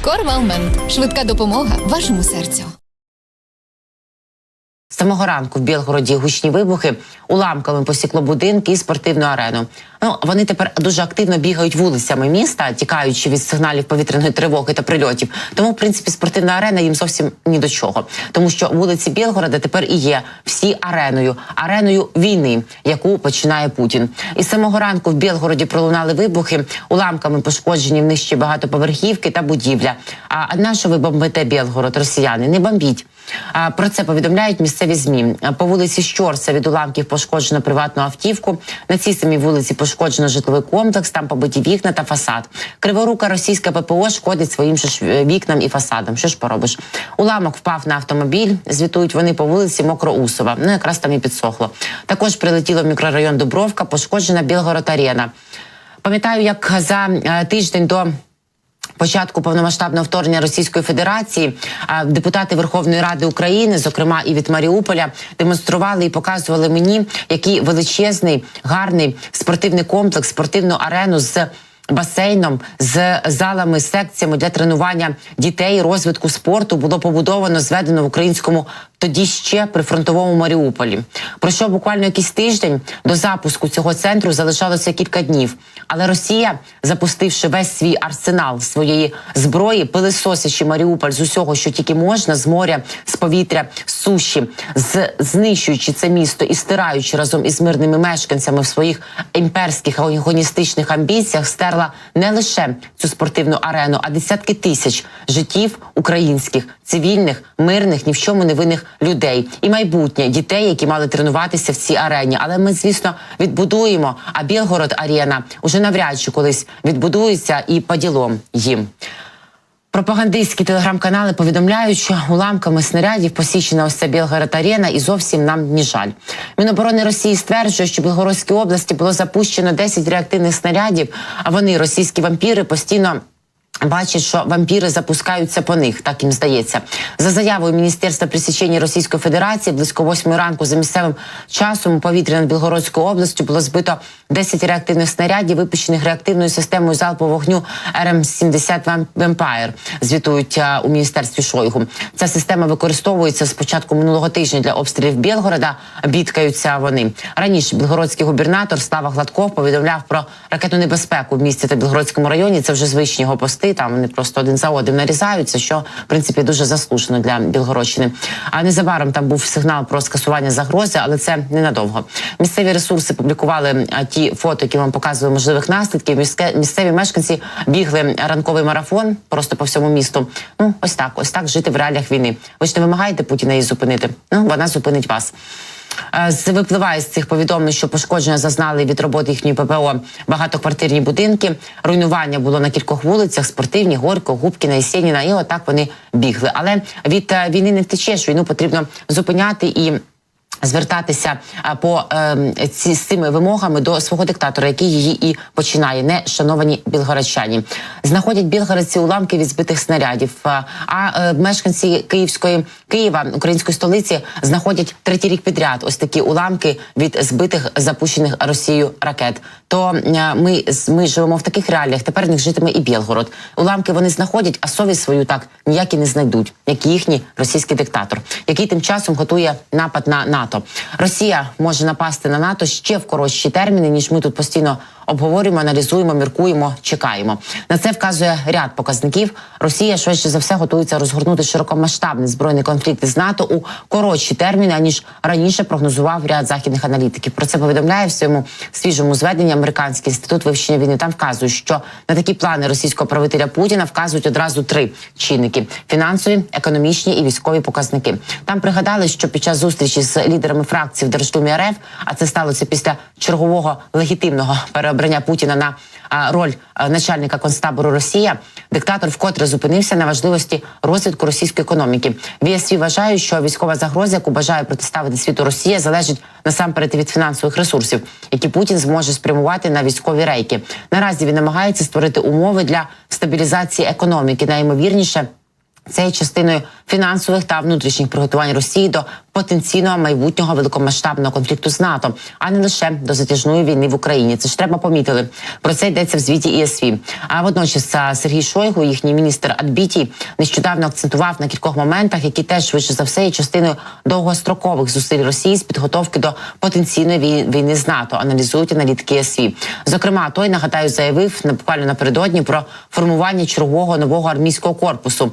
Корвалмент. Швидка допомога вашому серцю. З самого ранку в Білгороді гучні вибухи, уламками посікло будинки і спортивну арену. Вони тепер дуже активно бігають вулицями міста, тікаючи від сигналів повітряної тривоги та прильотів. Тому, в принципі, спортивна арена їм зовсім ні до чого. Тому що вулиці Білгорода тепер і є всі ареною війни, яку починає Путін. Із самого ранку в Білгороді пролунали вибухи, уламками пошкоджені внижчі багатоповерхівки та будівля. А на що ви бомбите Білгород, росіяни? Не бомбіть. Про це повідомляють місцеві ЗМІ. По вулиці Щорса від уламків пошкоджено приватну автівку. На цій самій вулиці пошкоджено житловий комплекс, там побиті вікна та фасад. Криворука російська ППО шкодить своїм же вікнам і фасадам. Що ж поробиш? Уламок впав на автомобіль, звітують вони по вулиці Мокроусова. Якраз там і підсохло. Також прилетіло в мікрорайон Дубровка, пошкоджена Білгород-арена. Пам'ятаю, як за тиждень до початку повномасштабного вторгнення Російської Федерації депутати Верховної Ради України, зокрема і від Маріуполя, демонстрували і показували мені, який величезний, гарний спортивний комплекс, спортивну арену з басейном, з залами, секціями для тренування дітей, розвитку спорту було побудовано, зведено в українському тоді ще прифронтовому Маріуполі. Пройшов буквально якийсь тиждень, до запуску цього центру залишалося кілька днів. Але Росія, запустивши весь свій арсенал своєї зброї, пилисосячи Маріуполь з усього, що тільки можна, з моря, з повітря, з суші, знищуючи це місто і стираючи разом із мирними мешканцями в своїх імперських агоністичних амбіціях, стерла не лише цю спортивну арену, а десятки тисяч життів українських, цивільних, мирних, ні в чому не винних людей. І майбутнє дітей, які мали тренуватися в цій арені. Але ми, звісно, відбудуємо, а Білгород-арена уже навряд чи колись відбудується і по ділам їм. Пропагандистські телеграм-канали повідомляють, що уламками снарядів посічена ось ця Білгород-арена і зовсім нам не жаль. Міноборони Росії стверджує, що в Білгородській області було запущено 10 реактивних снарядів, а вони, російські вампіри, постійно бачать, що вампіри запускаються по них, так їм здається. За заявою Міністерства пресічення Російської Федерації, близько 8 ранку за місцевим часом у повітря над Білгородською областю було збито 10 реактивних снарядів, випущених реактивною системою залпового вогню РМ-70 «Вампайр», звітують у Міністерстві Шойгу. Ця система використовується з початку минулого тижня для обстрілів Білгорода, бідкаються вони. Раніше білгородський губернатор Слава Гладков повідомляв про ракетну небезпеку в місті та Білгородському районі. Це вже звичні його пости. Там вони просто один за одним нарізаються, що, в принципі, дуже заслужено для Білгородщини. А незабаром там був сигнал про скасування загрози, але це ненадовго. Місцеві ресурси публікували ті фото, які вам показували можливих наслідків. Місцеві мешканці бігли ранковий марафон просто по всьому місту. Ось так жити в реаліях війни. Ви ж не вимагаєте Путіна її зупинити? Вона зупинить вас. Випливає з цих повідомлень, що пошкодження зазнали від роботи їхньої ППО багатоквартирні будинки. Руйнування було на кількох вулицях: Спортивні, Горько, Губкіна, Єсеніна. І отак вони бігли. Але від війни не втечеш, війну потрібно зупиняти і звертатися з цими вимогами до свого диктатора, який її і починає, не шановані білгородчані. Знаходять білгородці уламки від збитих снарядів, а мешканці Києва, української столиці, знаходять третій рік підряд ось такі уламки від збитих, запущених Росією ракет. То ми живемо в таких реаліях, тепер в них житиме і Білгород. Уламки вони знаходять, а совість свою так ніяк і не знайдуть, як і їхній російський диктатор, який тим часом готує напад на НАТО. Росія може напасти на НАТО ще в коротші терміни, ніж ми тут постійно обговорюємо, аналізуємо, міркуємо, чекаємо. На це вказує ряд показників. Росія швидше за все готується розгорнути широкомасштабний збройний конфлікт із НАТО у коротші терміни, аніж раніше прогнозував ряд західних аналітиків. Про це повідомляє в своєму свіжому зведенні Американський інститут вивчення війни. Там вказують, що на такі плани російського правителя Путіна вказують одразу 3 чинники – фінансові, економічні і військові показники. Там пригадали, що під час зустрічі з лідерами фракцій в Держдумі РФ, а це сталося після чергового легітимного переобрання Путіна на роль начальника концтабору Росія, диктатор вкотре зупинився на важливості розвитку російської економіки. В ЄСВ вважають, що військова загроза, яку бажає протиставити світу Росія, залежить насамперед від фінансових ресурсів, які Путін зможе спрямувати на військові рейки. Наразі він намагається створити умови для стабілізації економіки. Найімовірніше, це є частиною фінансових та внутрішніх приготувань Росії до потенційного майбутнього великомасштабного конфлікту з НАТО, а не лише до затяжної війни в Україні. Це ж треба помітили. Про це йдеться в звіті ЄСВ. А водночас Сергій Шойгу, їхній міністр Адбітій, нещодавно акцентував на кількох моментах, які теж швидше за все є частиною довгострокових зусиль Росії з підготовки до потенційної війни з НАТО, аналізують аналітики ЄСВ. Зокрема, той, нагадаю, заявив буквально напередодні про формування чергового нового армійського корпусу.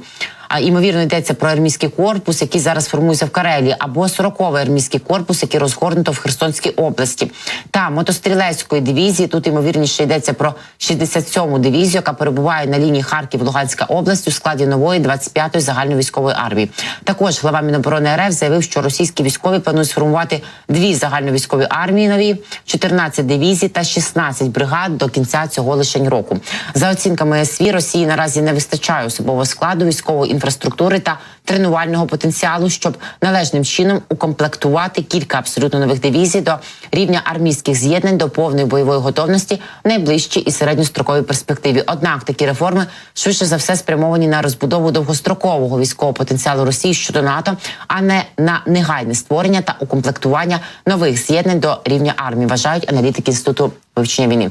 Ймовірно, йдеться про армійський корпус, який зараз формується в Карелії, або 40-й армійський корпус, який розгорнуто в Херсонській області. Та мотострілецької дивізії, тут ймовірніше йдеться про 67-му дивізію, яка перебуває на лінії Харків-Луганська область у складі нової 25-ї загальновійськової армії. Також глава Міноборони РФ заявив, що російські військові планують сформувати 2 загальновійськові армії нові, 14 дивізій та 16 бригад до кінця цього лишень року. За оцінками ЄСВ, Росії наразі не вистачає особового складу, військової інфраструктури та тренувального потенціалу, щоб належним чином укомплектувати кілька абсолютно нових дивізій до рівня армійських з'єднань до повної бойової готовності в найближчій і середньостроковій перспективі. Однак такі реформи швидше за все спрямовані на розбудову довгострокового військового потенціалу Росії щодо НАТО, а не на негайне створення та укомплектування нових з'єднань до рівня армії, вважають аналітики Інституту вивчення війни.